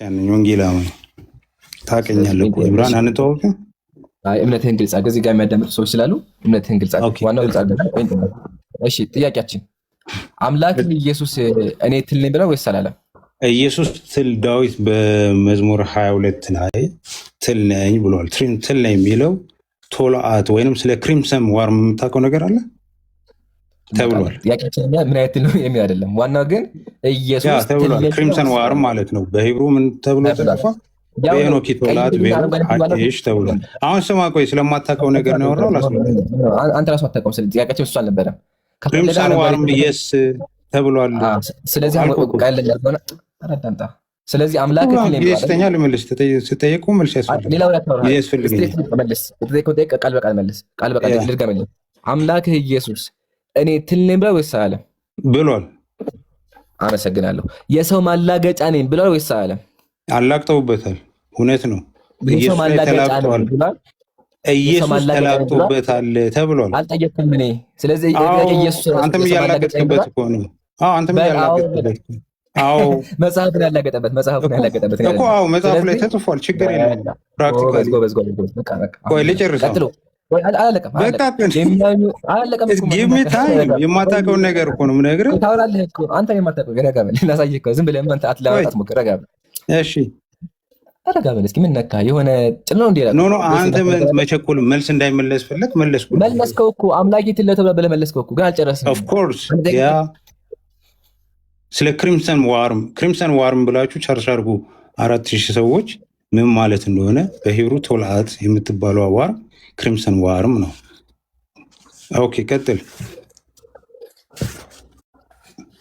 ያንን ወንጌላዊ ታውቀኛለህ እኮ ኢብራን አንተዋወቅም? አይ እምነትህን ግልጽ አድርገህ እዚህ ጋር የሚያዳምጡ ሰዎች ስላሉ እምነትህን ግልጽ አድርገህ ዋናው ግልጽ አድርገህ። እሺ ጥያቄያችን አምላክ ኢየሱስ እኔ ትል ነኝ ብለው ወይስ አላለም? ኢየሱስ ትል ዳዊት በመዝሙር 22 ላይ ትል ነኝ ብሏል። ትል ነኝ የሚለው ቶላአት ወይንም ስለ ክሪምሰን ዋር የምታውቀው ነገር አለ ተብሏል። ጥያቄያችን ምን አይነት ትል ነው የሚል አይደለም። ዋናው ግን ኢየሱስ ተብሏል። ክሪምሰን ዋር ማለት ነው። በሂብሩ ምን ተብሎ ተጽፏል? በሄኖክ ቶላት ቤሽ ተብሏል። አሁን ስማ ቆይ፣ ስለማታውቀው ነገር ነው ያወራው። አንተ ራሱ አታውቀውም። ስለዚህ ጥያቄያችን እሱ አልነበረም። ክሪምሰን ዋርም የስ ተብሏል። ስለዚህ ስለዚህ አምላክ ስተኛ ልመልስ ስጠየቁ መልስ ያስፈልገኛል። ቃል በቃል መልስ። ቃል በቃል ልድገምልህ። አምላክህ ኢየሱስ እኔ ትል ነኝ ብሏል ወይስ አላለም? ብሏል። አመሰግናለሁ። የሰው ማላገጫ ነኝ ብሏል ወይስ አላለም? አላግጠውበታል። እውነት ነው። ኢየሱስ ተላግጦበታል ተብሏል። አልጠየቅም እኔ። ስለዚህ አንተም እያላገጥክበት እኮ ነው። አንተም እያላገጥክበት መጽሐፉን ያላገጠበት እኮ መጽሐፉ ላይ ተጽፏል። ችግር የለም። ፕራክቲካሊ ልጨርሰው። የማታውቀውን ነገር እኮ ነው የምነግርህ። ታወራለህ እኮ አንተ የማታውቀው ገና ላሳይህ እኮ ዝም ብለህ ለማውጣት ሞክር። ረጋ በል እሺ፣ ረጋ በል እስኪ። ምን ነካህ? የሆነ ጭኖ እንዴ? ኖ አንተ መቸኮል መልስ እንዳይመለስ ፈለግ መለስከው እኮ አምላኬ ትል ተብለህ ብለህ መለስከው እኮ ግን አልጨረስንም። ኦፍ ኮርስ ያ ስለ ክሪምሰን ዋርም ብላችሁ ቸርች አድርጉ 4000 ሰዎች ምን ማለት እንደሆነ በሂብሩ ቶልአት የምትባለው ዋር ክሪምሰን ዋርም ነው። ኦኬ ቀጥል።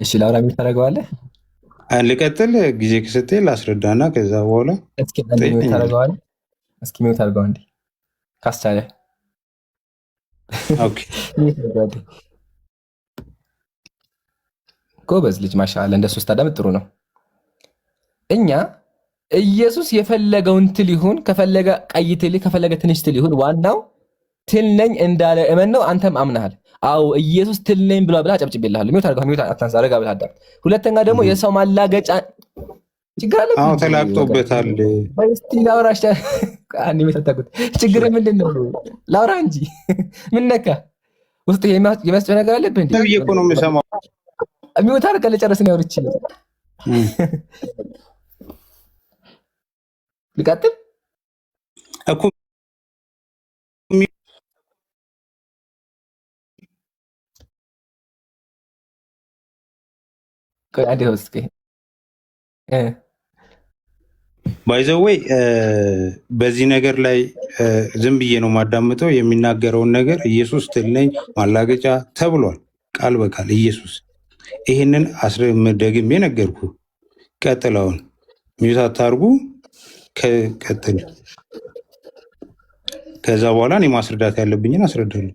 እሺ ላውራ ምን ታደርገዋለህ? ልቀጥል? ጊዜ ከሰጠኝ ላስረዳና ከዛ በኋላ እስኪ ምን ታደርገዋለህ? እስኪ ምን ታደርገው እንዴ ካስቻለ። ኦኬ ጎበዝ ልጅ ማሻአላ። እንደሱ ስታዳምጥ ጥሩ ነው። እኛ ኢየሱስ የፈለገውን ትል ይሁን፣ ከፈለገ ቀይ ትል፣ ከፈለገ ትንሽ ትል ይሁን፣ ዋናው ትል ነኝ እንዳለ እመን ነው። አንተም አምናሃል። አዎ ኢየሱስ ትል ነኝ ብሏል ብለህ አጨብጭቤልሃለሁ። ሚውት አታንሳ፣ ረጋ ብለህ አዳምጥ። ሁለተኛ ደግሞ የሰው ማላገጫ ችግር አለ። አዎ ተላግጦበታል። እስቲ ላውራሽ። አንዴ መታተኩት ችግር ምንድን ነው? ላውራ እንጂ ምን ነካ? ውስጥ የሚያስጨው ነገር አለብህ እንዴ? ነው እኮ ነው የምሰማው። ሚውት አድርገህ ልጨርስ ነው ያወርች ልቀጥል እኮ ባይዘወይ በዚህ ነገር ላይ ዝም ብዬ ነው የማዳምጠው። የሚናገረውን ነገር ኢየሱስ ትል ነኝ ማላገጫ ተብሏል ቃል በቃል ኢየሱስ። ይህንን ደግሜ ነገርኩ። ቀጥለውን ሚዩት አታርጉ። ቀጥል። ከዛ በኋላ እኔ ማስረዳት ያለብኝን አስረዳለሁ።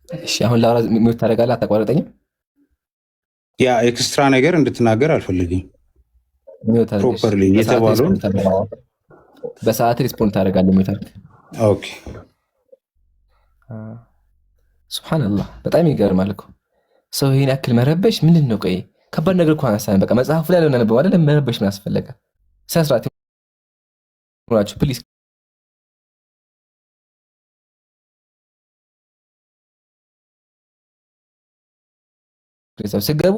እሺ አሁን ላውራ። ሚዩት ታደርጋለህ? አታቋርጠኝም? ያ ኤክስትራ ነገር እንድትናገር አልፈልግም። ፕሮፐርሊ የተባለውን በሰዓት ሪስፖንድ ታደርጋለህ። ሚዩት አድርግ። ኦኬ። ሱብሃንአላህ በጣም ይገርማል እኮ ሰው ይሄን ያክል መረበሽ ምንድን ነው? ቆይ ከባድ ነገር እኮ አነሳን። በቃ መጽሐፉ ላይ ያለውን አነበው አይደል? መረበሽ ምን አስፈለገ? ሰስራት ሆናችሁ ፕሊዝ። ስገቡ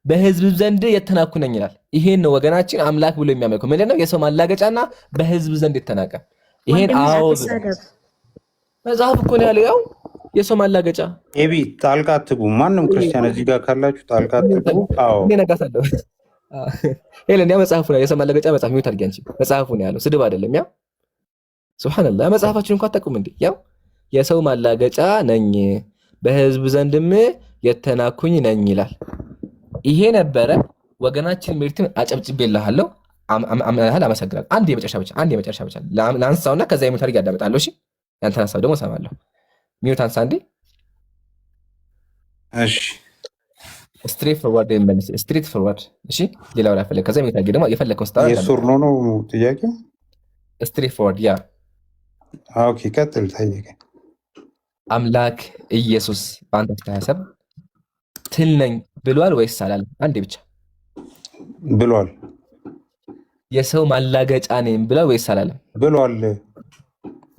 በህዝብ ዘንድ የተናኩ ነኝ ይላል። ይሄን ነው ወገናችን አምላክ ብሎ የሚያመልከው ምንድን ነው? የሰው ማላገጫና በህዝብ ዘንድ የተናቀ ይሄን። አዎ መጽሐፍ እኮ ነው ያለው። ያው የሰው ማላገጫ ኤቢ ጣልቃ አትግቡ። ማንም ክርስቲያን እዚህ ጋር ካላችሁ ጣልቃ አትግቡ። አዎ እኔ ነጋታለሁ። ሄለን ያ መጽሐፉ ነው የሰው ማላገጫ መጽሐፍ ነው ታርጊ አንቺ መጽሐፉ ነው ያለው፣ ስድብ አይደለም። ያ ሱብሃንአላህ መጽሐፋችን እንኳን አታውቁም እንዴ? ያው የሰው ማላገጫ ነኝ በህዝብ ዘንድም የተናኩኝ ነኝ ይላል። ይሄ ነበረ ወገናችን። ምርት አጨብጭቤልሃለሁ። አምናሃል። አመሰግናለሁ። አንድ የመጨረሻ ብቻ ላንሳውና ከዛ የሚዩት አድርጌ ያዳምጣለሁ። እሺ ያንተን ሀሳብ ደግሞ እሰማለሁ። ሚዩት አንሳ እንዴ። እሺ ስትሬት ፎርዋርድ መልስ። ስትሬት ፎርዋርድ። እሺ ሌላው ላይ ፈለግ። ከዛ ሚዩት አድርጌ ደግሞ የፈለግከው ስታወራ የሱር ነው ጥያቄው። ስትሬት ፎርዋርድ። ያ ኦኬ ቀጥል። ጠይቀኝ። አምላክ ኢየሱስ በአንተ አስተሳሰብ ትል ነኝ ብሏል ወይስ አላለም? አንዴ ብቻ ብሏል። የሰው ማላገጫ ነኝ ብሏል ወይስ አላለም? ብሏል።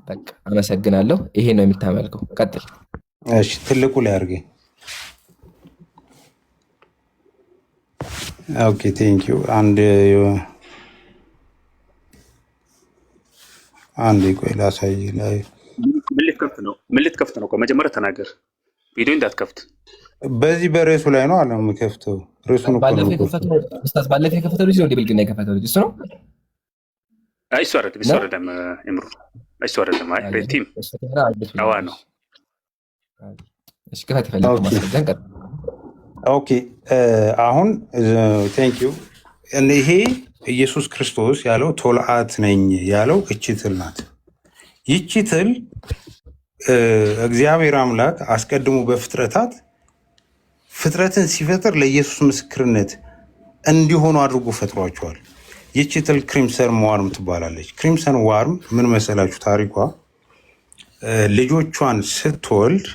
በቃ አመሰግናለሁ። ይሄ ነው የምታመልከው። ቀጥል። እሺ ትልቁ ላይ አድርገኝ። ኦኬ ቴንክ ዩ። አንድ ቆይ ላሳይ። ላይ ምን ልትከፍት ነው? መጀመሪያ ተናገር። ቪዲዮ እንዳትከፍት። በዚህ በርዕሱ ላይ ነው አለ የምከፍተው። ርዕሱን እኮ ነው ባለፈው የከፈተው ልጅ ነው እንደ ብልግና የከፈተው ልጅ እሱ ነው። አይ እሱ አይደለም እምሩ፣ እሱ አይደለም። አይ ቲም አዋ ነው። እሺ ከፈት ይፈልግ ማስረጃን ቀጥ ኦኬ አሁን ቴንክ ዩ። ይሄ ኢየሱስ ክርስቶስ ያለው ቶልአት ነኝ ያለው እቺ ትል ናት። ይቺ ትል እግዚአብሔር አምላክ አስቀድሞ በፍጥረታት ፍጥረትን ሲፈጥር ለኢየሱስ ምስክርነት እንዲሆኑ አድርጎ ፈጥሯቸዋል። ይቺ ትል ክሪምሰን ዋርም ትባላለች። ክሪምሰን ዋርም ምን መሰላችሁ ታሪኳ? ልጆቿን ስትወልድ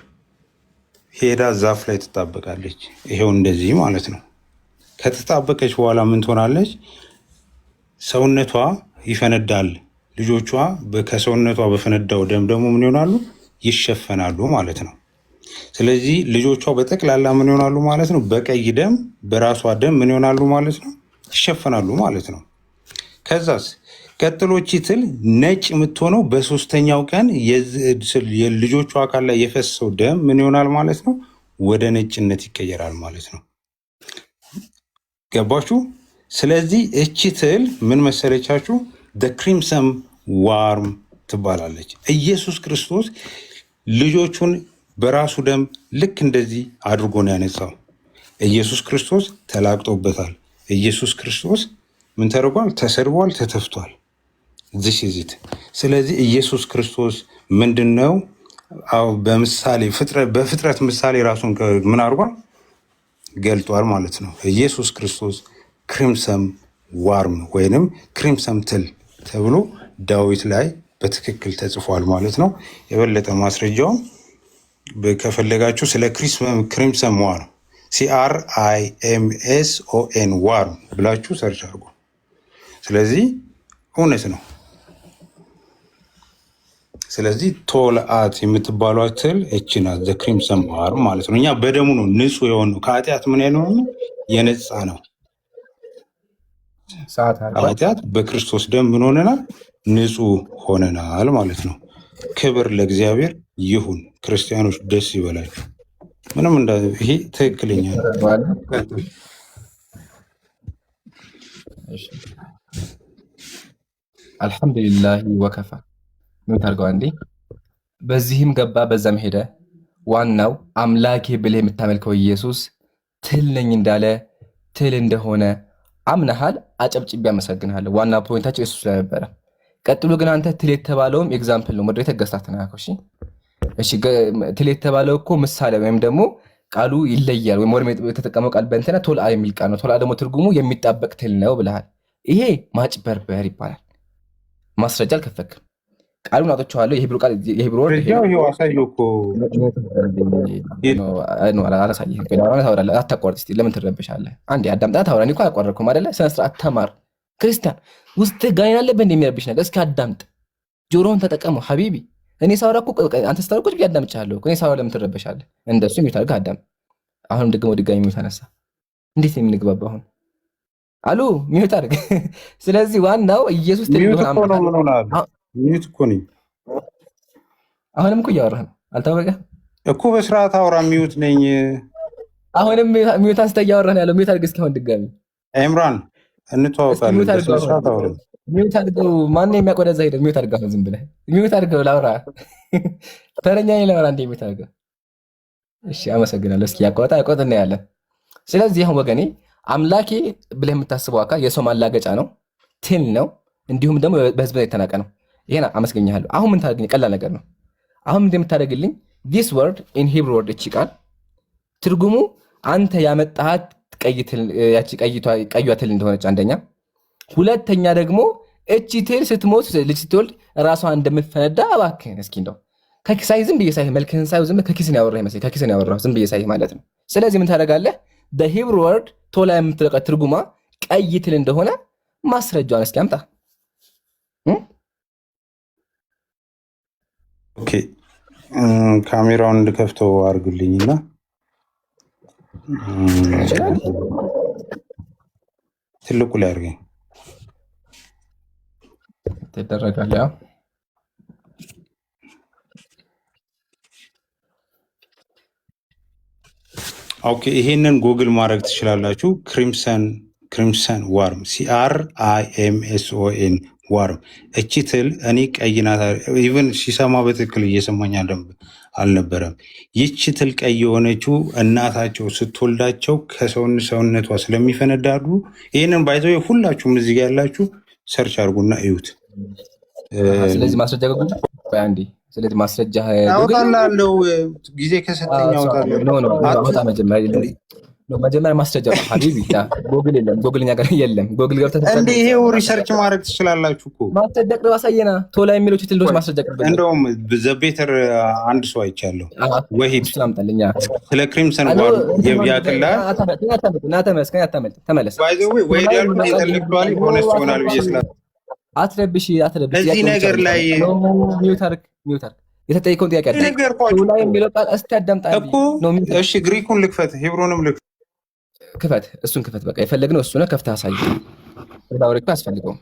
ሄዳ ዛፍ ላይ ትጣበቃለች። ይሄው እንደዚህ ማለት ነው። ከተጣበቀች በኋላ ምን ትሆናለች? ሰውነቷ ይፈነዳል። ልጆቿ ከሰውነቷ በፈነዳው ደም ደግሞ ምን ይሆናሉ? ይሸፈናሉ ማለት ነው። ስለዚህ ልጆቿ በጠቅላላ ምን ይሆናሉ ማለት ነው? በቀይ ደም በራሷ ደም ምን ይሆናሉ ማለት ነው? ይሸፈናሉ ማለት ነው። ከዛስ ቀጥሎች ትል ነጭ የምትሆነው በሶስተኛው ቀን የልጆቹ አካል ላይ የፈሰው ደም ምን ይሆናል ማለት ነው? ወደ ነጭነት ይቀየራል ማለት ነው። ገባችሁ? ስለዚህ እቺ ትል ምን መሰለቻችሁ? ክሪምሰን ዋርም ትባላለች። ኢየሱስ ክርስቶስ ልጆቹን በራሱ ደም ልክ እንደዚህ አድርጎ ነው ያነጻው። ኢየሱስ ክርስቶስ ተላቅጦበታል። ኢየሱስ ክርስቶስ ምን ተደርጓል? ተሰድቧል፣ ተተፍቷል። ዚሽዚት ስለዚህ ኢየሱስ ክርስቶስ ምንድነው? በምሳሌ በፍጥረት ምሳሌ ራሱን ምን አድርጓል? ገልጧል ማለት ነው። ኢየሱስ ክርስቶስ ክሪምሰን ዋርም ወይንም ክሪምሰን ትል ተብሎ ዳዊት ላይ በትክክል ተጽፏል ማለት ነው። የበለጠ ማስረጃውም ከፈለጋችሁ ስለ ክሪምሰን ዋርም CRIMSON ዋርም ብላችሁ ሰርች አድርጉ። ስለዚህ እውነት ነው። ስለዚህ ቶልአት የምትባለው ትል እቺ ናት፣ ዘ ክሪምሰን ዋርም ማለት ነው። እኛ በደሙ ነው ንጹህ የሆነው ከኃጢአት ምን ያለው የነጻ ነው። ኃጢአት በክርስቶስ ደም ምን ሆነናል? ንጹህ ሆነናል ማለት ነው። ክብር ለእግዚአብሔር ይሁን። ክርስቲያኖች ደስ ይበላችሁ። ምንም ይሄ ትክክለኛ አልሐምዱሊላህ ወከፋ ምን ታርገው አንዴ። በዚህም ገባ በዛም ሄደ። ዋናው አምላኬ ብለህ የምታመልከው ኢየሱስ ትል ነኝ እንዳለ ትል እንደሆነ አምናሃል። አጨብጭቤ አመሰግንሃለሁ። ዋና ፖይንታችን እሱ ስለነበረ፣ ቀጥሎ ግን አንተ ትል የተባለውም ኤግዛምፕል ነው። መድረክ ተገዝታ ተናከው። እሺ ትል የተባለው እኮ ምሳሌ ወይም ደግሞ ቃሉ ይለያል። ወይም ወርም የተጠቀመው ቃል በእንትና ቶልአ የሚል ቃል ነው። ቶልአ ደግሞ ትርጉሙ የሚጣበቅ ትል ነው ብለሃል። ይሄ ማጭበርበር ይባላል። ማስረጃ አልከፈክም። ቃሉን አውጥቼዋለሁ። የሂብሩ ቃል የሂብሩ ወርድ ይሄው አሳየው እኮ ነው። አላሳየህም። ታወራለህ። አታቋርጥ እስኪ። ለምን ትረበሻለህ? አንዴ አዳምጣ። ታወራ። እኔ እኮ አላቋረጥኩም አይደለ? ስነ ስርዓት ተማር። ክርስቲያን ውስጥ ጋይን አለብህ እንደሚረብሽ ነገር። እስኪ አዳምጥ። ጆሮውን ተጠቀመው ሀቢቢ። እኔ ሳወራ እኮ አንተ ስታወራ ቁጭ ብዬ አዳምጫለሁ እኮ። እኔ ሳወራ ለምን ትረበሻለህ? እንደሱ የሚሉት አድርገህ አዳምጥ። አሁንም ደግሞ ድጋሚ የሚሉት አነሳ። እንዴት ነው የምንግባባው አሁን? አሉ ሚዩት አድርግ። ስለዚህ ዋናው ኢየሱስ ሚዩት እኮ ነው። ምን ሆናል? ሚዩት እኮ ነኝ። አሁንም እኮ እያወራህ ነው። አልታወቀህም እኮ በስርዓት አውራ። ሚዩት ነኝ። አሁንም ሚዩት አንስተህ እያወራህ ነው ያለው። ሚዩት አድርግ እስኪ። አሁን ድጋሚ ኤምራን እንተዋወቃለን። በስርዓት አውራ። ሚዩት አድርገው። ማነው የሚያቆዳ እዛ ሄደህ ሚዩት አድርገው። ዝም ብለህ ሚዩት አድርገው። ላውራ ተረኛ ላውራ። እንደ ሚዩት አድርገው። እሺ አመሰግናለሁ። እስኪ ያቆጣ እናያለን። ስለዚህ አሁን ወገኔ አምላኬ ብለህ የምታስበው አካል የሰው ማላገጫ ነው፣ ትል ነው፣ እንዲሁም ደግሞ በህዝብ ላይ የተናቀ ነው። ይሄን አመስገኛለሁ። አሁን ምን ታደርግልኝ? ቀላል ነገር ነው። አሁን ምን እንደምታደርግልኝ this word in Hebrew word እቺ ቃል ትርጉሙ አንተ ያመጣሃት ያቺ ቀይቷ ትል እንደሆነች አንደኛ፣ ሁለተኛ ደግሞ እቺ ትል ስትሞት ልጅ ስትወልድ ራሷን እንደምትፈነዳ እባክህን እስኪ እንደው ከኪሳይ ዝም ብዬ ሳይህ መልክህን ሳይው ዝም ከኪስን ያወራህ ይመስል ከኪስን ያወራህ ዝም ብዬ ሳይህ ማለት ነው። ስለዚህ ምን ታደርጋለህ? በሂብሩ ወርድ ቶላ የምትለቀ ትርጉማ ቀይ ትል እንደሆነ ማስረጃውን እስኪ አምጣ። ኦኬ ካሜራውን እንድከፍተው አድርግልኝና ትልቁ ላይ አድርገኝ ትደረጋለህ። ኦኬ ይሄንን ጉግል ማድረግ ትችላላችሁ። ክሪምሰን ዋርም CRIMSON ዋርም። እቺ ትል እኔ ቀይ ናት። ኢቨን ሲሰማ በትክክል እየሰማኝ አልነበረም። ይቺ ትል ቀይ የሆነችው እናታቸው ስትወልዳቸው ከሰውነቷ ስለሚፈነዳሉ ይህንን ባይዘው ሁላችሁም እዚህ ጋር ያላችሁ ሰርች አድርጉና እዩት። ስለዚህ ማስረጃ ጉግል አንዴ ስለዚህ ማስረጃ አውጣላለሁ ጊዜ ከሰጠኝ አውጣለሁ። መጀመሪያ ማስረጃ ሀቢቢ ጎግል የለም፣ ጎግልኛ ጋር የለም። ጎግል ገብተህ እንደ ይሄው ሪሰርች ማድረግ ትችላላችሁ እኮ። ማስረጃ ቅርብ አሳየና ቶላ የሚለው ትልዶች ማስረጃ ቅርብ። እንደውም ዘቤተር አንድ ሰው አይቻለሁ። ወሂድ ስላምጣልኛ ስለ ክሪምሰን ዋር ያቅላ ተመለስ። ባይ ዘ ወይ ወሂድ ያልኩት ኢንተሌክቹዋሊ ሆነስት ይሆናል ብዬ ስላ አትረብሽ። እዚህ ነገር ላይ ሚውታርክ የተጠየቀውን ጥያቄ አለ ቶላ የሚለው ቃል እስቲ አዳምጣ እኮ። እሺ ግሪኩን ልክፈት፣ ሂብሩንም ክፈት፣ እሱን ክፈት። በቃ የፈለግነው እሱ ነው። ከፍተህ አሳይ። ወዳውሪኩ አስፈልገው።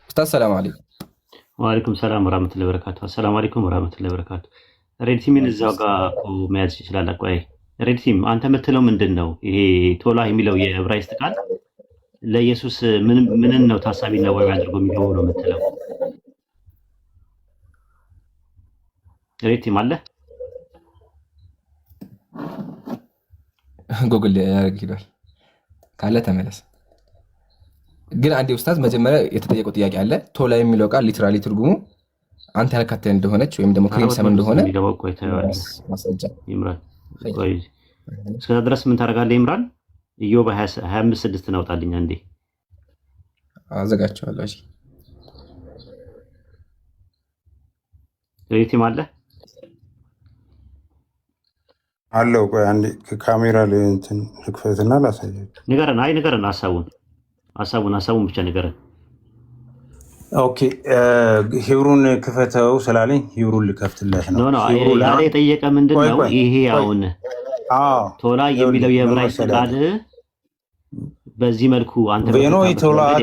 ኡስታዝ ሰላም አለይኩም። ወአለይኩም ሰላም ወራህመቱላሂ ወበረካቱ። ሰላም አለይኩም ወራህመቱላሂ ወበረካቱ። ሬድቲምን እዛው ጋር መያዝ ይችላል። ቆይ ሬድቲም አንተ የምትለው ምንድን ነው? ይሄ ቶላ የሚለው የዕብራይስጥ ቃል ለኢየሱስ ምንን ነው ታሳቢና ወይ አድርጎ የሚገባው ነው የምትለው? ሬድቲም አለ ጉግል ያደርግልሃል ካለ ተመለስ። ግን አንዴ ኡስታዝ መጀመሪያ የተጠየቀው ጥያቄ አለ። ቶላ የሚለው ቃል ሊትራሊ ትርጉሙ አንተ ያልካተ እንደሆነች ወይም ደግሞ ክሪምሰን እንደሆነ ማስረጃ ይምራን። ቆይ እስከዛ ድረስ ምን ታደርጋለህ ይምራን? ኢዮብ 25:6 እናውጣልኝ አንዴ አዘጋቸዋለሁ። እሺ ሬቲም አለ አለው። ቆይ አንዴ ካሜራ ላይ እንትን ልክፈትና ላሳያችሁ። ንገረን። አይ ንገረን፣ ሀሳቡን ብቻ ንገረን። ኦኬ ሂብሩን ክፈተው ስላለኝ ሂብሩን ልከፍትለት ነው። ኖ ያለ የጠየቀ ምንድን ነው ይሄ አሁን ቶላ የሚለው የዕብራይስጥ ቃል በዚህ መልኩ አንተ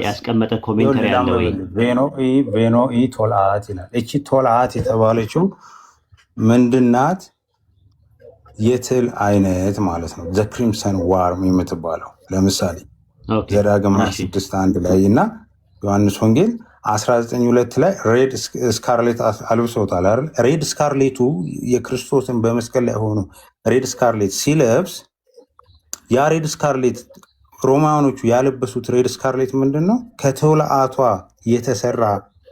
ያስቀመጠ ኮሜንተሪ ያለ ወይ? ቬኖኢ ቶልአት ይላል። እቺ ቶልአት የተባለችው ምንድናት? የትል አይነት ማለት ነው። ዘ ክሪምሰን ዋርም የምትባለው ለምሳሌ ዘዳግም 6:1 ላይ እና ዮሐንስ ወንጌል 19:2 ላይ ሬድ ስካርሌት አልብሰውታል አይደል? ሬድ ስካርሌቱ የክርስቶስን በመስቀል ላይ ሆኖ ሬድ ስካርሌት ሲለብስ ያ ሬድ ስካርሌት ሮማኖቹ ያለበሱት ሬድ ስካርሌት ምንድን ነው? ከተውላአቷ የተሰራ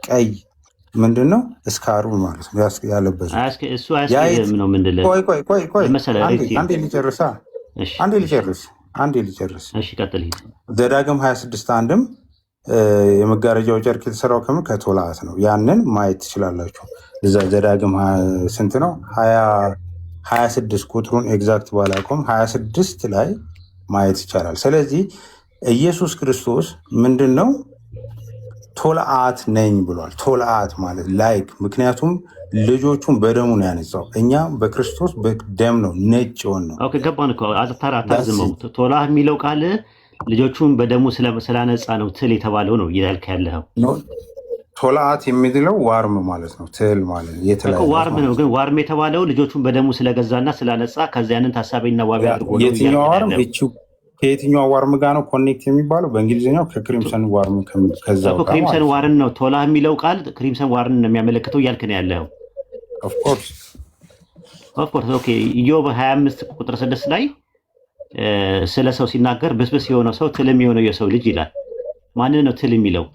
ቀይ ምንድን ነው? እስካሩ ማለት ነው ያለበሱ። አንዴ ሊጨርስ ዘዳግም 26:1 የመጋረጃው ጨርቅ የተሰራው ከምን? ከቶላአት ነው። ያንን ማየት ትችላላችሁ። እዛ ዘዳግም ስንት ነው? 26 ቁጥሩን ኤግዛክት ባላቆም 26 ላይ ማየት ይቻላል። ስለዚህ ኢየሱስ ክርስቶስ ምንድን ነው? ቶልአት ነኝ ብሏል። ቶልአት ማለት ላይክ፣ ምክንያቱም ልጆቹን በደሙ ነው ያነጻው። እኛ በክርስቶስ በደም ነው ነጭ የሆን ነው። ገባን እኮ አታዝመው። ቶላ የሚለው ቃል ልጆቹን በደሙ ስላነጻ ነው ትል የተባለው ነው እያልክ ያለኸው። ቶልአት የሚለው ዋርም ማለት ነው። ትል ማለት ዋርም ነው። ግን ዋርም የተባለው ልጆቹን በደሙ ስለገዛና ስላነጻ ከዚያ ያንን ታሳቢና ዋቢ አድርጎ ነው። የትኛው ዋርም? ከየትኛው ዋርም ጋር ነው ኮኔክት የሚባለው? በእንግሊዝኛው ከክሪምሰን ዋርም ከዛው ክሪምሰን ዋርን ነው። ቶላ የሚለው ቃል ክሪምሰን ዋርን ነው የሚያመለክተው እያልክ ነው ያለኸው። ኦፍኮርስ ኦኬ። ኢዮብ 25:6 ላይ ስለ ሰው ሲናገር ብስብስ የሆነው ሰው ትልም የሆነው የሰው ልጅ ይላል። ማንን ነው ትል የሚለው?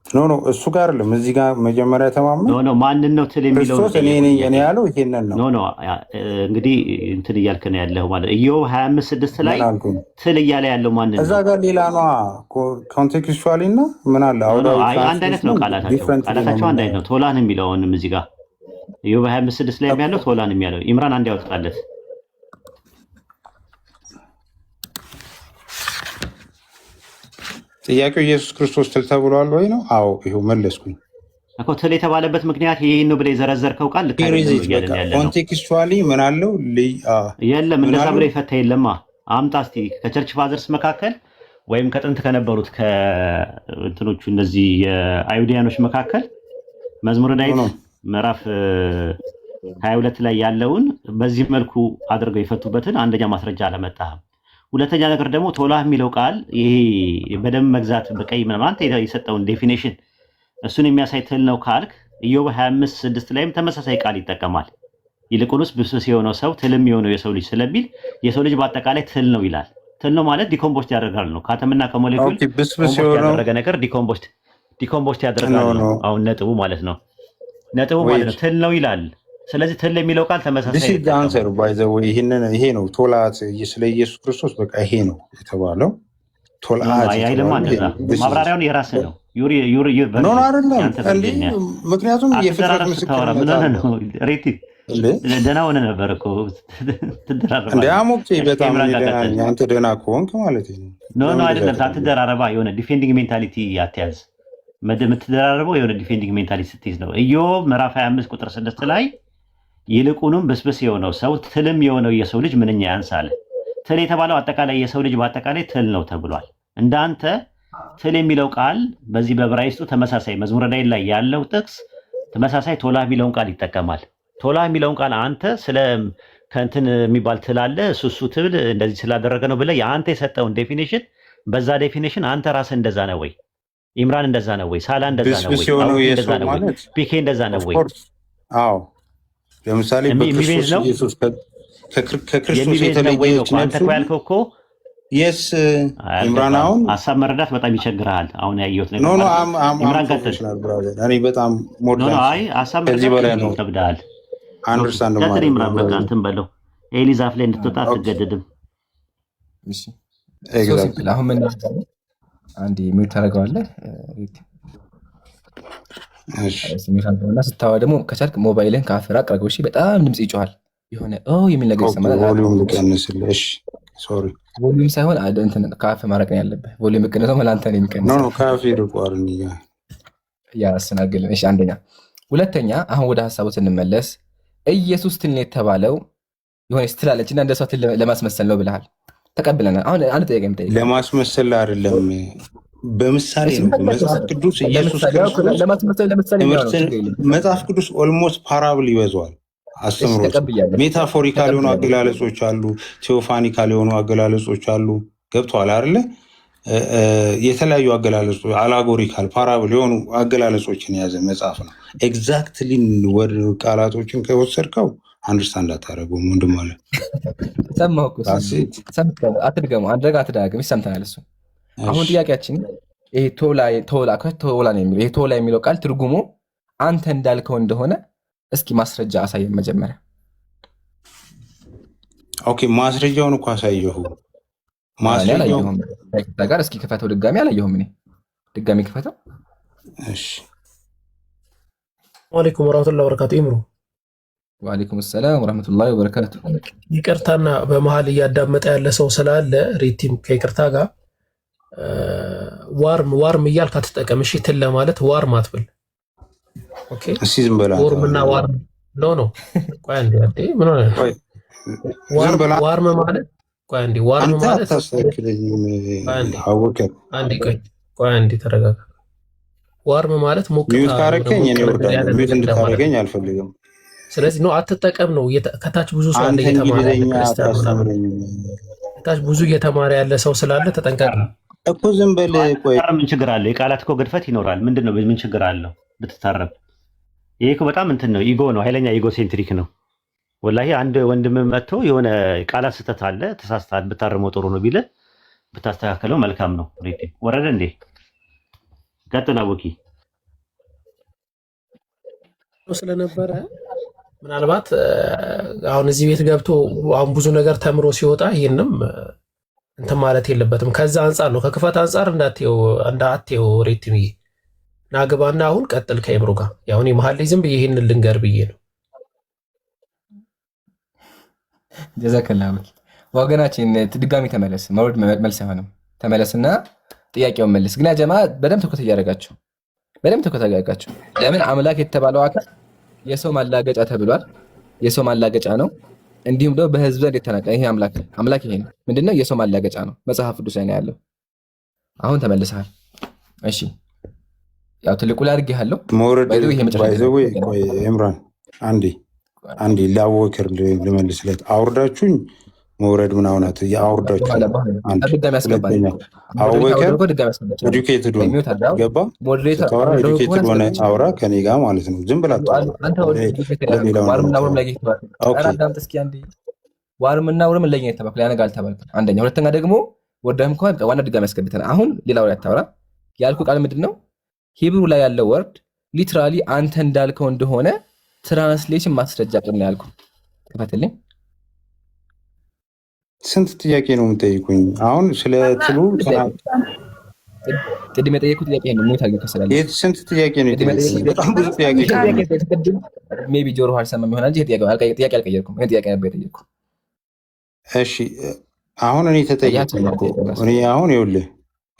ኖ እሱ ጋር አይደለም። እዚህ ጋር መጀመሪያ ተማመን ማንን ነው ትል የሚለው? ክርስቶስ እኔ ነኝ ያለው ይሄንን ነው። ኖ እንግዲህ እንትን እያልክ ነው ያለው ማለት ኢዮብ 25:6 ላይ ትል እያለ ያለው ማንን ነው? እዛ ጋር ሌላ ነው ኮንቴክስቹዋሊ እና ምን አለ አንድ አይነት ነው ቃላታቸው አንድ አይነት ነው። ቶላን የሚለውንም እዚህ ጋር ኢዮብ 25:6 ላይ ያለው ቶላን የሚያለው ኢምራን አንድ ያወጣለት ጥያቄው ኢየሱስ ክርስቶስ ትል ተብሏል ወይ ነው? አዎ ይኸው መለስኩኝ እኮ። ትል የተባለበት ምክንያት ይሄ ነው ብለህ የዘረዘርከው ቃል ልክ አይደለም እያለን ያለ ነው። ኮንቴክስቹዋሊ ምን አለው? የለም እንደዛ ብለህ ይፈታ የለማ። አምጣ እስኪ ከቸርች ፋዘርስ መካከል ወይም ከጥንት ከነበሩት ከእንትኖቹ እነዚህ የአይሁዲያኖች መካከል መዝሙረ ዳዊት ምዕራፍ 22 ላይ ያለውን በዚህ መልኩ አድርገው የፈቱበትን አንደኛ ማስረጃ አላመጣህም። ሁለተኛ ነገር ደግሞ ቶላ የሚለው ቃል ይሄ በደም መግዛት በቀይ ምናምን የሰጠውን ዴፊኔሽን እሱን የሚያሳይ ትል ነው ካልክ ኢዮብ 25:6 ላይም ተመሳሳይ ቃል ይጠቀማል። ይልቁንስ ብስብስ የሆነው ሰው ትልም የሆነው የሰው ልጅ ስለሚል የሰው ልጅ በአጠቃላይ ትል ነው ይላል። ትል ነው ማለት ዲኮምፖስት ያደርጋል ነው። ከአተምና ከሞሌኩል ኮምፖስት ያደረገ ነገር ዲኮምፖስት ያደርጋል ነው። አሁን ነጥቡ ማለት ነው። ነጥቡ ማለት ነው ትል ነው ይላል። ስለዚህ ትል የሚለው ቃል ተመሳሳይ ይሄ ነው ቶላት ስለ ኢየሱስ ክርስቶስ በቃ ይሄ ነው የተባለው። ቶላት አይደለም እንደዛ። ማብራሪያውን የራስህ ነው። ምክንያቱም የፍጥረት ምስክር ነው። ሬቲ ደህና ሆነ ነበር እኮ ትደራረባ እንደ አሞቄ በጣም አንተ ደህና ከሆንክ ማለት ነው። ኖ አይደለም ታትደራረባ የሆነ ዲፌንዲንግ ሜንታሊቲ ያትያዝ የምትደራረበው የሆነ ዲፌንዲንግ ሜንታሊቲ ስትይዝ ነው። ኢዮብ ምዕራፍ 25:6 ላይ ይልቁንም ብስብስ የሆነው ሰው ትልም የሆነው የሰው ልጅ ምንኛ ያንሳል። ትል የተባለው አጠቃላይ የሰው ልጅ በአጠቃላይ ትል ነው ተብሏል። እንዳንተ ትል የሚለው ቃል በዚህ በዕብራይስጡ ተመሳሳይ መዝሙረ ዳዊት ላይ ያለው ጥቅስ ተመሳሳይ ቶላ የሚለውን ቃል ይጠቀማል። ቶላ የሚለውን ቃል አንተ ስለ ከእንትን የሚባል ትል አለ እሱ ትብል እንደዚህ ስላደረገ ነው ብለህ የአንተ የሰጠውን ዴፊኒሽን በዛ ዴፊኒሽን አንተ ራስህ እንደዛ ነው ወይ? ኢምራን እንደዛ ነው ወይ? ሳላ እንደዛ ነው ወይ? እንደዛ ነው ወይ? ፒኬ እንደዛ ነው ወይ? አዎ ለምሳሌ በክርስቶስ ከክርስቶስ የተለየ ነው አንተ እኮ ያልከው እኮ የስ ኢምራን አሁን ሀሳብ መረዳት በጣም ይቸግራል። አሁን ያየሁት ነገር ኢምራን ቀጥል። እኔ በጣም ሞርዳን አይ ሀሳብ መረዳት ነው ተብዳል። አንደርስታንድ ማለት ኢምራን በቃ እንትን በለው ኤሊዛፍ ላይ እንድትወጣ አትገደድም። እሺ ኤግዛክትሊ አሁን ምን አንዴ ሚውት ታደርገዋለህ። እና ስታወራ ደግሞ ከቻልክ ሞባይልን ከአፍራ አቅርገው። እሺ በጣም ድምፅ ይጮሃል። የሆነ የሚል ነገር ይሰማል። ቮሊዩም ሳይሆን ከአፍ ማድረግ ነው ያለብህ። ቮሊዩም መቀነሰው መላንተ ነው የሚቀነሰው። ያስናግልን። እሺ አንደኛ። ሁለተኛ አሁን ወደ ሀሳቡ ስንመለስ ኢየሱስ ትል የተባለው የሆነ ስትላለች እና እንደሷ ትል ለማስመሰል ነው ብለሃል። ተቀብለናል። አሁን አንድ ጥያቄ የምጠይቅ ለማስመሰል አይደለም በምሳሌ ነው። መጽሐፍ ቅዱስ ኢየሱስ መጽሐፍ ቅዱስ ኦልሞስት ፓራብል ይበዛዋል። አስተምሮት ሜታፎሪካል የሆኑ አገላለጾች አሉ፣ ቴዎፋኒካል የሆኑ አገላለጾች አሉ። ገብተዋል አይደለ? የተለያዩ አገላለጾች አላጎሪካል፣ ፓራብል የሆኑ አገላለጾችን የያዘ መጽሐፍ ነው። ኤግዛክትሊ ወደ ቃላቶችን ከወሰድከው አንደርስታንድ አታደርገውም። ወንድም አለ ሰማሁ እኮ አትድገሙ፣ አንድ ነገር አትደጋግም። ይሰምተናል እሱ። አሁን ጥያቄያችን ይሄ ቶላ ነው የሚለው ይሄ ቶላ የሚለው ቃል ትርጉሙ አንተ እንዳልከው እንደሆነ እስኪ ማስረጃ አሳየን መጀመሪያ። ኦኬ ማስረጃውን እኮ አሳየሁ። ማስረጃውን ጋር እስኪ ክፈተው። ድጋሚ አላየሁም እኔ። ድጋሚ ክፈተው። እሺ። ወአለይኩም ወራህመቱላሂ ወበረካቱ። ኢምሩ ወአለይኩም ሰላም ወራህመቱላሂ ወበረካቱ። ይቅርታና በመሃል እያዳመጠ ያለ ሰው ስላለ ሪቲም ከይቅርታ ጋር ዋርም እያልክ አትጠቀም። እሺ ትል ለማለት ዋርም አትበል። ኦኬ እሺ ዝም በላ። ዋርምና ዋርም ኖ ቆይ አንዴ ምን ሆነ? ዋርም ማለት ቆይ አንዴ ዋርም ማለት ቆይ አንዴ ተረጋጋ። ዋርም ማለት ሞቅታ ሚውት ካረከኝ እኔ ወርዳለሁ። ሚውት እንድታረገኝ አልፈልግም። ስለዚህ ነው አትጠቀም ነው። ከታች ብዙ ሰው አለ እየተማረ ከታች ብዙ እየተማረ ያለ ሰው ስላለ ተጠንቀቅ እኮ። ዝም በል ቆይ። ምን ችግር አለ? የቃላት እኮ ግድፈት ይኖራል። ምንድነው? ምን ችግር አለው ብትታረም? ይሄ እኮ በጣም እንትን ነው። ኢጎ ነው፣ ኃይለኛ ኢጎ ሴንትሪክ ነው። ወላሂ አንድ ወንድም መጥቶ የሆነ ቃላት ስህተት አለ ተሳስተሃል ብታርመው ጥሩ ነው ቢልህ ብታስተካከለው መልካም ነው። ወረደ እንዴ? ቀጥል አቦኪ። ስለነበረ ምናልባት አሁን እዚህ ቤት ገብቶ አሁን ብዙ ነገር ተምሮ ሲወጣ ይህንም እንትን ማለት የለበትም። ከዛ አንጻር ነው ከክፈት አንጻር እንዳትየው ሬትምዬ ናግባና አሁን ቀጥል ከኢምሩ ጋር። ያሁን የመሀል ላይ ዝም ብዬ ይህንን ልንገር ብዬ ነው። ጀዛከላ ወገናችን። ድጋሚ ተመለስ። መውረድ መልስ አይሆንም። ተመለስና ጥያቄውን መልስ። ግን ያ ጀማ በደንብ ትኩረት እያደረጋችሁ ለምን አምላክ የተባለው አካል የሰው ማላገጫ ተብሏል። የሰው ማላገጫ ነው። እንዲሁም ደግሞ በህዝብ ዘንድ የተናቀ ይሄ አምላክ ይሄ ነው ምንድነው? የሰው ማላገጫ ነው። መጽሐፍ ቅዱስ ላይ ነው ያለው። አሁን ተመልሰሃል። እሺ ያው ትልቁ ላይ አድርጌሃለሁ። ኢምራን አንዴ ለአቡበከር ልመልስለት። አውርዳችሁኝ መውረድ ምናምን አውርዳችሁ አቡበከር ኤዱኬትድ ገባ ኤዱኬትድ ሆነ አውራ ከኔ ጋር ማለት ነው። ዝም ብላ ዋርምና ውርም ለኛ የተባልኩ ያ ነገር አልተባልክም። አንደኛ። ሁለተኛ ደግሞ ወርዳህም ከሆነ ዋና ድጋሚ ያስገብተናል። አሁን ሌላ ወሬ አታውራ። ያልኩ ቃል ምንድን ነው? ሂብሩ ላይ ያለው ወርድ ሊትራሊ አንተ እንዳልከው እንደሆነ ትራንስሌሽን ማስረጃ ቅድም ያልኩ ተፈትልኝ። ስንት ጥያቄ ነው የምጠይቁኝ? አሁን ስለ ትሉ ቅድም የጠየኩት ጥያቄ ነው። ሞት አግኝቶ ስላለ ስንት ጥያቄ ነው የጠየቁኝ? በጣም ብዙ ጥያቄ ሜይ ቢ ጆሮ አልሰማም ይሆናል እንጂ ጥያቄ አልቀየርኩም። ይሄን ጥያቄ ነበር የጠየኩት። እሺ አሁን እኔ ተጠየቅኩ። እኔ አሁን ይኸውልህ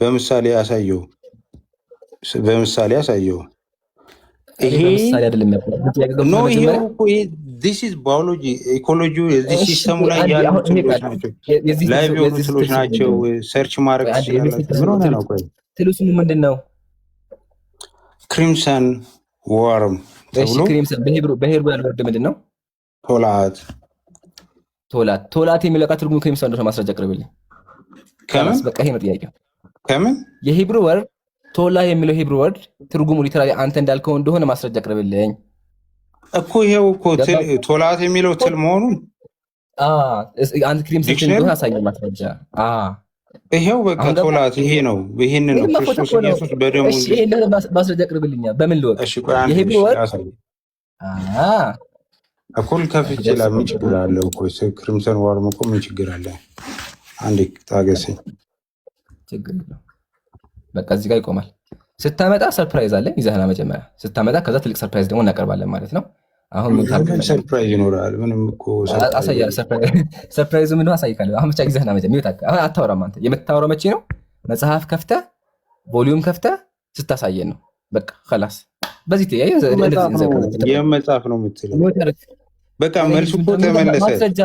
በምሳሌ አሳየው ይሄ ነው። ይሄው this is biology ኢኮሎጂ እዚህ ሲስተሙ ላይ ያሉ ትሎች ናቸው። ላይቭ የሆኑ ትሎች ናቸው። ሰርች ማድረግ ትችላላችሁ። ምን ሆነ ነው? ቆይ ትሉስ ምንድን ነው? ክሪምሰን ዋርም ተብሎ ክሪምሰን በሄብሩ ያለው ወርድ ምንድን ነው? ቶላት የሚለው ቃል ትርጉሙ ክሪምሰን እንደሆነ ማስረጃ አቅርብልኝ። ከምን በቃ ይሄ ነው ጥያቄው። ከምን የሂብሩ ወርድ ቶላ የሚለው ሂብሩ ወርድ ትርጉሙ ሊተራሊ አንተ እንዳልከው እንደሆነ ማስረጃ አቅርብልኝ እኮ። ይሄው እኮ ቶላት የሚለው ትል መሆኑን አንተ ክሪምሰን እንደሆነ አሳየኝ ማስረጃ። ይሄው በቃ ቶላት ይሄ ነው። ይሄንን ነው ክርስቶስ ኢየሱስ በደሙ እሺ፣ ይሄን ማስረጃ አቅርብልኝ። በምን ልወቅ? እሺ ቆይ የሂብሩ ወርድ እኩል ከፍቼ ምን ችግር አለው? እኮ ክሪምሰን ዋርም እኮ ምን ችግር አለ? አንዴ ታገሰኝ። ችግር የለውም። በቃ እዚህ ጋር ይቆማል። ስታመጣ ሰርፕራይዝ አለ ይዘህና መጀመሪያ ስታመጣ፣ ከዛ ትልቅ ሰርፕራይዝ ደግሞ እናቀርባለን ማለት ነው። አሁን ምን ታርገናል? ሰርፕራይዝ ይኖራል። ምንም እኮ አሳያለሁ። ሰርፕራይዝ ምን ነው አሳይካለሁ። አሁን ብቻ ይዘህና መጀመሪያ አሁን አታወራም አንተ። የምታወራው መቼ ነው? መጽሐፍ ከፍተህ ቮሊዩም ከፍተህ ስታሳየን ነው። በቃ خلاص በዚህ ተያይ የመጽሐፍ ነው የምትለው። በቃ መልሱ እኮ ተመለሰ። ማስረጃ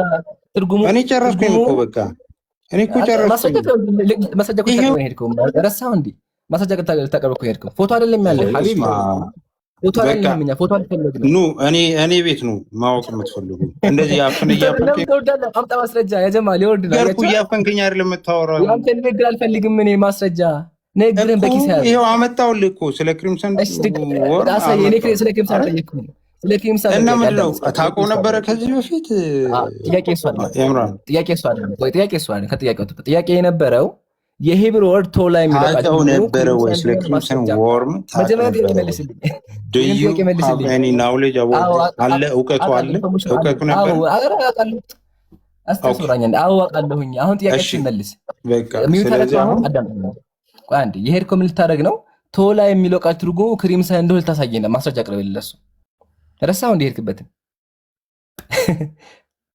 ትርጉሙ እኔ ጨረስኩኝ እኮ በቃ እኔ እኮ ጨረስኩኝ። ማስረጃ እኮ ተቀበል ሄድከው ረሳው እንዴ? ማስረጃ ተቀበል እኮ ሄድከው። ፎቶ አይደለም ያለ ሀቢብ፣ ፎቶ አይደለም እኛ ፎቶ አልፈልግም። ኑ እኔ ቤት ነው ማወቅ የምትፈልጉ። እንደዚህ አፍን እያፈንከኝ አምጣ ማስረጃ። ያጀማ ሊወርድ ነው ያልኩ እያፈንከኝ አይደለም የምታወራው። አንተ ንግግር አልፈልግም እኔ ማስረጃ ነግረን በኪስ ያለ ይሄው አመጣውልህ እኮ ስለ ክሪምሰን ወር አሳይ። እኔ ስለ ክሪምሰን ጠየቅኩኝ። ስለ ክሪምሰን እና ምን ነው ታውቀው ነበረ ከዚህ በፊት? ጥያቄ እሱ አይደለም። ጥያቄ የነበረው የሂብሩ ወርድ ቶላ የሚለው ቃል ታውቀው ነበረ ወይ? ስለ ክሪምሰን ወርም መጀመሪያ መልስልኝ። አለ እውቀቱ ነበር። አስተውራኛል። አውቃለሁኝ። አሁን ጥያቄሽን መልስ። በቃ ስለዚህ አሁን ቆይ አንዴ የሄድከው ምን ልታደርግ ነው? ቶላ የሚለው ቃል ትርጉሙ ክሪምሰን እንደሆነ ልታሳየን ማስረጃ አቅርበልኝ። ለሱ ረሳው እንደ ሄድክበትን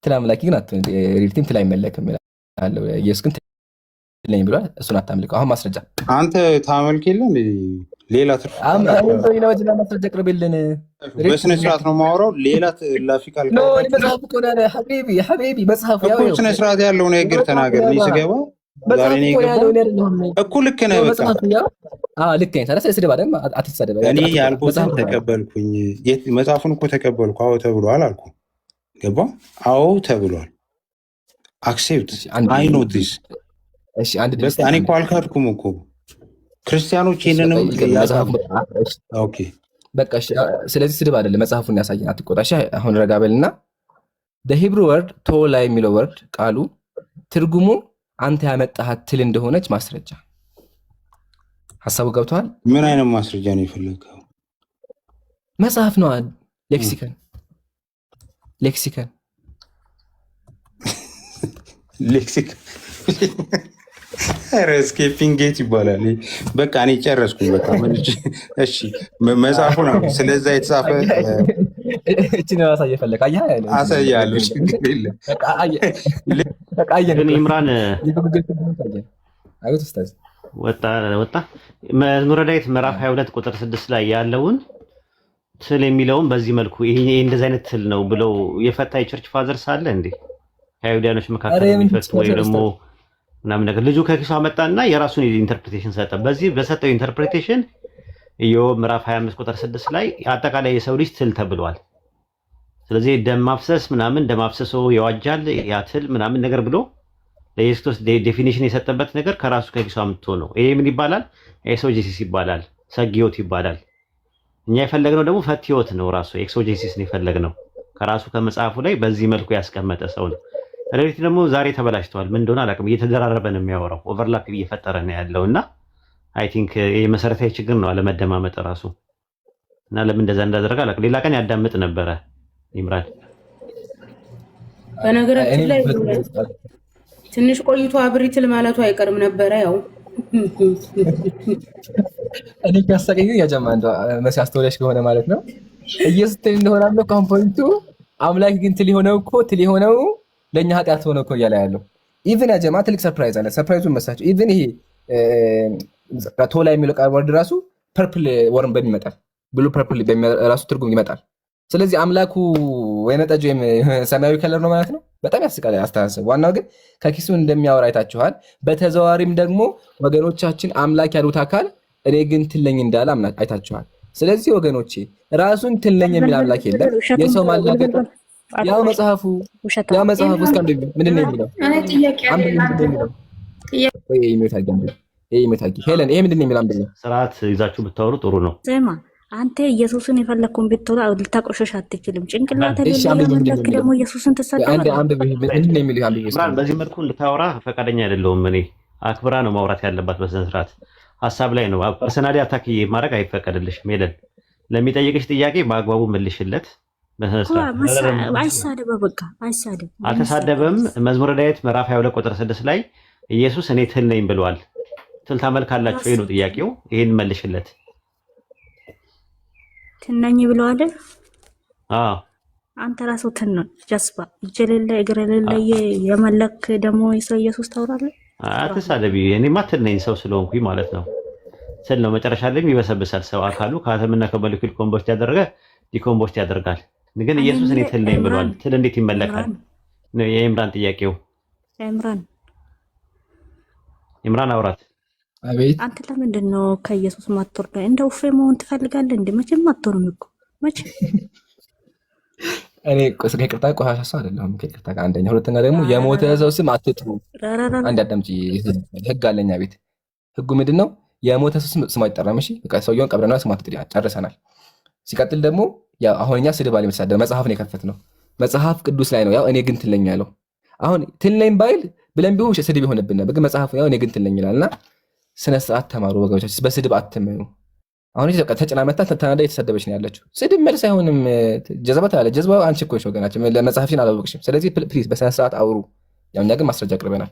ትላ አምላኪ ግን ሪልቲም ትላ አይመለክም አለው። ኢየሱስ ግን ትለኝ ብሏል። እሱን አታምልከው። አሁን ማስረጃ አንተ ታመልክ የለ ሌላ ትርፍ ማስረጃ አቅርበልን። በስነ ስርዓት ነው የማወራው። ሌላ ላፊካል ነው መጽሐፍ እኮ ነው ሐቢቢ መጽሐፍ ያው ስነ ስርዓት ያለው ነገር ተናገር። ሲገባ ዛሬ ነው እኮ ልክ ነህ። በቃ ልክ ነህ። ታዲያ ስድብ አይደል? አትሳደብ። እኔ ያልኩትን ተቀበልኩኝ። መጽሐፉን እኮ ተቀበልኩ። አዎ ተብሏል አልኩ። ገባ? አዎ ተብሏል። አክሴፕት አይ ኖ ዲስ። እሺ አንድ በቃ እኔ እኮ አልካድኩም እኮ ክርስቲያኖች ይሄንንም ኦኬ በቃ እሺ። ስለዚህ ስድብ አይደለም፣ መጽሐፉን ያሳየን። አትቆጣ። እሺ አሁን ረጋ በልና the Hebrew word ቶላ የሚለው ወርድ ቃሉ ትርጉሙ አንተ ያመጣሃት ትል እንደሆነች ማስረጃ። ሐሳቡ ገብቷል? ምን አይነት ማስረጃ ነው የፈለገው? መጽሐፍ ነው። ሌክሲከን ኤስኬፒንግ ጌት ይባላል። በቃ እኔ ጨረስኩኝ። በቃ እሺ መጽሐፉ ነው ስለዛ የተጻፈ እቺ ነው አሳየ ፈለክ አሳያለሁ። ችግር የለም። በቃ አየን። ግን ኢምራን አይወት ኡስታዝ ወጣ መዝሙረ ዳዊት ምዕራፍ 22 ቁጥር 6 ላይ ያለውን ትል የሚለውን በዚህ መልኩ ይሄ እንደዚህ አይነት ትል ነው ብለው የፈታ የቸርች ፋዘር ሳለ እንዴ ከአይሁዳኖች መካከል የሚፈቱ ወይ ደግሞ ምናምን ነገር ልጁ ከኪሱ አመጣና የራሱን ኢንተርፕሪቴሽን ሰጠ። በዚህ በሰጠው ኢንተርፕሪቴሽን ኢዮብ ምዕራፍ 25 ቁጥር 6 ላይ አጠቃላይ የሰው ልጅ ትል ተብሏል። ስለዚህ ደም ማፍሰስ ምናምን ደም አፍሰሶ ይዋጃል ያ ትል ምናምን ነገር ብሎ ለኢየሱስ ዴፊኒሽን የሰጠበት ነገር ከራሱ ከኪሱ አምጥቶ ነው። ይሄ ምን ይባላል? ኤክሶጂሲስ ይባላል፣ ሰጊዮት ይባላል። እኛ የፈለግነው ደግሞ ፈትዮት ነው። ራሱ ኤክሶጂሲስ ነው የፈለግነው ከራሱ ከመጽሐፉ ላይ በዚህ መልኩ ያስቀመጠ ሰው ነው። ሬዲት ደግሞ ዛሬ ተበላሽቷል። ምን እንደሆነ አላውቅም። እየተደራረበ ነው የሚያወራው፣ ኦቨርላፕ እየፈጠረ ነው ያለው እና አይ ቲንክ ይሄ መሰረታዊ ችግር ነው አለመደማመጥ ራሱ እና ለምን እንደዛ እንዳደረገ አላውቅም። ሌላ ቀን ያዳምጥ ነበረ ይምራል። በነገራችን ላይ ትንሽ ቆይቶ አብሪትል ማለቱ አይቀርም ነበረ። ያው እኔ ካስተቀኝ ያጀማ እንደ መሲ አስተውለሽ ከሆነ ማለት ነው ኢየሱስ ትል እንደሆነ አለ ኮምፖይንቱ አምላክ ግን ትል የሆነው እኮ ትል የሆነው ለኛ ኃጢአት ሆነ እኮ እያለ ያለው ኢቭን ያጀማ ትልቅ ሰርፕራይዝ አለ። ሰርፕራይዙን መሳቸው ኢቭን ይሄ ቶላ የሚለው ቃል ወርድ ራሱ ፐርፕል ወርም በሚመጣል ብሉ ፐርፕል በሚራሱ ትርጉም ይመጣል። ስለዚህ አምላኩ ወይነ ጠጅ ወይም ሰማያዊ ከለር ነው ማለት ነው። በጣም ያስቃል አስተሳሰብ። ዋናው ግን ከኪሱ እንደሚያወራ አይታችኋል። በተዘዋዋሪም ደግሞ ወገኖቻችን አምላክ ያሉት አካል እኔ ግን ትለኝ እንዳለ አምላክ አይታችኋል። ስለዚህ ወገኖቼ ራሱን ትለኝ የሚል አምላክ የለም። የሰው ማላገጥ ያው መጽሐፉ እስከ ምንድን ነው የሚለው? ሄለን ይሄ ምንድን ነው የሚለው? አንድ ነው ስርዓት ይዛችሁ ብታወሩ ጥሩ ነው። አንተ ኢየሱስን የፈለግኩን ብትወራ ልታቆሸሽ አትችልም። ጭንቅላት ለሌለክ ደግሞ ኢየሱስን ትሰጣለህ። በዚህ መልኩ እንድታወራ ፈቃደኛ አይደለሁም እኔ። አክብራ ነው ማውራት ያለባት በስነ ስርዓት ሀሳብ ላይ ነው። ፐርሰናሊ አታክ ማድረግ አይፈቀድልሽም። ሄለን ለሚጠይቅሽ ጥያቄ በአግባቡ መልሽለት። አይሳደብ፣ በቃ አይሳደብ። አልተሳደበም። መዝሙረ ዳዊት ምዕራፍ 22 ቁጥር 6 ላይ ኢየሱስ እኔ ትል ነኝ ብሏል። ትል ታመልካላችሁ ይሄ ነው ጥያቄው። ይሄን መልሽለት። ትነኝ ብለዋል። አዎ አንተ ራስህ ትን ጀስባ እጀለለ እግረለለ የመለክ ደግሞ ሰው ኢየሱስ ታውራለህ። አትሳደቢ። እኔማ ትል ነኝ ሰው ስለሆንኩኝ ማለት ነው። ትል ነው መጨረሻ ላይ ይበሰብሳል ሰው አካሉ ከአተምና ከሞለኪውል ኮምፖስት ያደረገ ዲኮምፖስት ያደርጋል። ግን ኢየሱስ እኔ ትል ነኝ ብሏል። ትል እንዴት ይመለካል? የኢምራን ጥያቄው። ኢምራን አውራት። አቤት። አንተ ለምንድን ነው ከኢየሱስ ማትወርዳ? እንደ ውፌ መሆን ትፈልጋለህ እንዴ? መቼም አትወርም እኮ መቼ። እኔ ከይቅርታ ቆሻሻ ሰው አይደለሁም። ከይቅርታ አንደኛ፣ ሁለተኛ ደግሞ የሞተ ሰው ስም አትጥሩ። አንድ አዳምጪ። ህግ አለኛ ቤት። ህጉ ምንድን ነው? የሞተ ሰው ስም አይጠራም። እሺ በቃ ሰውየውን ቀብረና ስም አትጥሪ፣ ጨርሰናል። ሲቀጥል ደግሞ ያው አሁን እኛ ስድብ አለ መሳደብ መጽሐፍ ነው የከፈትነው። መጽሐፍ ቅዱስ ላይ ነው ያው እኔ ግን ትለኝ ያለው። አሁን ትለኝ ባይል ብለን ቢሆን ስድብ ይሆንብን ነበር። ግን መጽሐፉ ያው እኔ ግን ትለኝ ይላልና ስነ ስርዓት ተማሩ ወገኖች። በስድብ አትመኑ። አሁን እዚህ በቃ ተጨናመጣ ተናዳ የተሰደበች ነው ያለችው። ስድብ መልስ አይሆንም። ጀዝባ አለ። ጀዝባ አንቺ እኮ ነሽ ወገናችን፣ ለመጽሐፍሽን አላወቅሽም። ስለዚህ ፕሊዝ በስነ ስርዓት አውሩ። ያው እኛ ግን ማስረጃ አቅርበናል።